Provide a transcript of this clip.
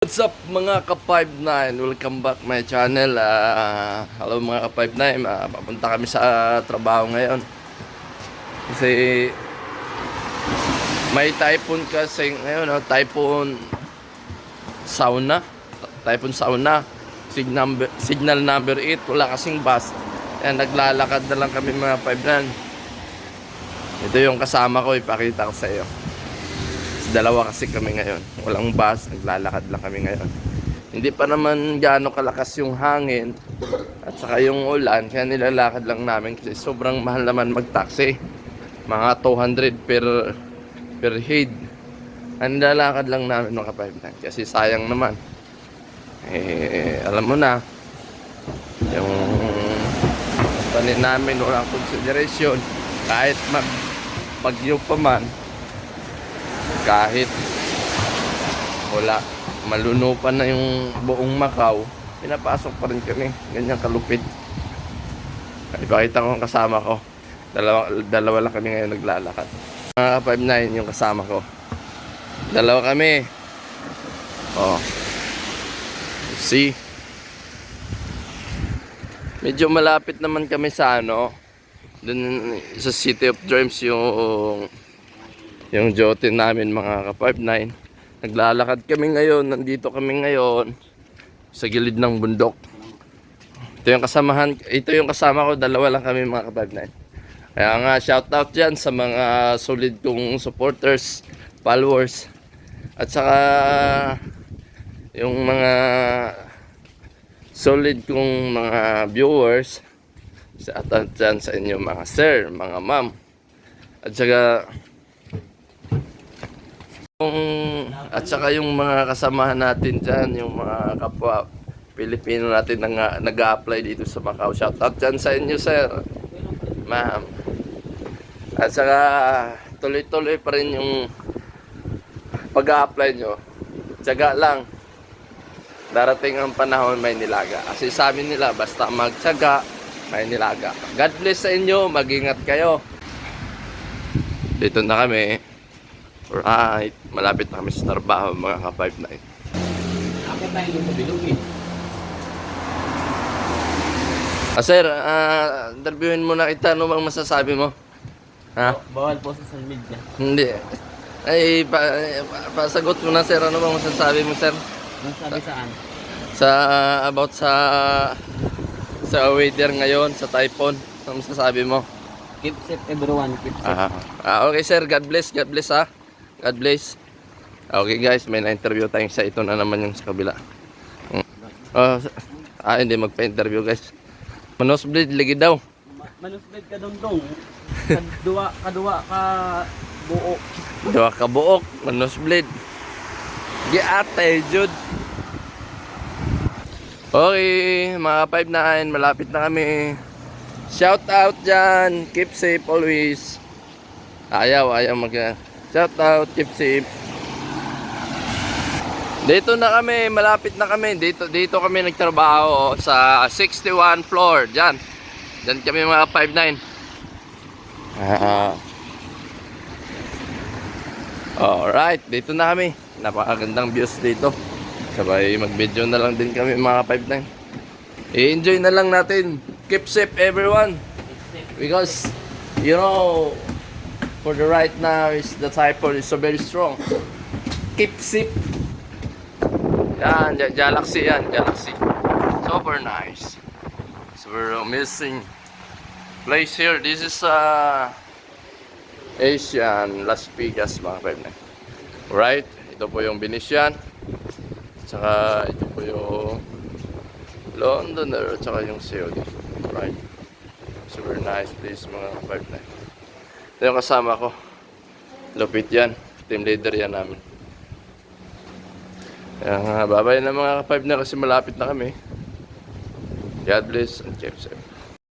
What's up mga ka-59? Welcome back my channel. Hello mga ka-59. Papunta kami sa trabaho ngayon. Kasi may typhoon kasi ngayon, typhoon sauna. Typhoon sauna. Signal number 8. Wala kasing bus. Ayan, naglalakad na lang kami mga 59. Ito yung kasama ko, ipakita ko sa iyo. Dalawa kasi kami ngayon. Walang bus, naglalakad lang kami ngayon. Hindi pa naman gaano kalakas yung hangin at saka yung ulan, kaya nilalakad lang namin kasi sobrang mahal naman mag-taxi. Mga 200 per head. Ang nilalakad lang namin mga kapatid kasi sayang naman. Alam mo na, yung panin namin walang consideration kahit bagyo pa man. Kahit wala, malunupan na yung buong Macau, pinapasok pa rin kami. Ganyan kalupit. Ipakita ko ang kasama ko. Dalawa lang kami ngayon naglalakad. Mga 59 yung kasama ko. Dalawa kami. Oh. See? Medyo malapit naman kami sa dun sa City of Dreams yung jote namin mga ka-59. Naglalakad kami ngayon, nandito kami ngayon sa gilid ng bundok. Ito yung kasama ko, dalawa lang kami mga ka-59. Kaya nga shoutout dyan sa mga solid kong supporters, followers, at saka yung mga solid kong mga viewers. Shoutout dyan sa inyo mga sir, mga ma'am, at saka yung mga kasamahan natin dyan, yung mga kapwa Pilipino natin na nag-a-apply dito sa Macau. Shoutout dyan sa inyo sir, ma'am. At saka tuloy-tuloy pa rin yung pag-a-apply nyo. Tiyaga lang, darating ang panahon may nilaga. Kasi sabi nila basta magtiyaga may nilaga. God bless sa inyo, mag-ingat kayo. Dito na kami. Alright, malapit na kami sa trabaho mga ka-59. Ako tayo yung mabilugin. Sir, interviewin mo na kita. Ano bang masasabi mo? Ha? Bawal po sa social media. Hindi. Ay, pasagot mo na sir. Ano bang masasabi mo sir? Masabi saan? About sa weather ngayon, sa typhoon. Ano masasabi mo? Keep safe everyone, keep safe. Okay sir, God bless ha. God bless. Okay guys, may na-interview tayong sa ito na naman yung sa kabila. Hindi magpa-interview guys. Manosblade lagi daw. Manusbed ka dong. Kadua ka buo. Dua ka buok, manosblade. Giatay jud. Okay, mga 59, malapit na kami. Shout out dyan. Keep safe always. Ayaw mag shout out, keep safe. Dito na kami, malapit na kami. Dito kami nagtrabaho sa 61 floor. Diyan kami mga 59. Alright, dito na kami. Napakagandang views dito. Sabay mag-video na lang din kami mga 59. I-enjoy na lang natin. Keep safe everyone. Because for the right now the typhoon is so very strong. Keep safe. Yan, Galaxy yan, Galaxy. Super nice. Super amazing place here. This is Asian Las Vegas mga partner. Right? Ito po yung Venetian. Tsaka ito po yung Londoner. Tsaka yung COD. Right? Super nice place mga partner. Ito yung kasama ko. Lupit yan. Team leader yan namin. Kaya babay na mga 5 na kasi malapit na kami. God bless and keep safe.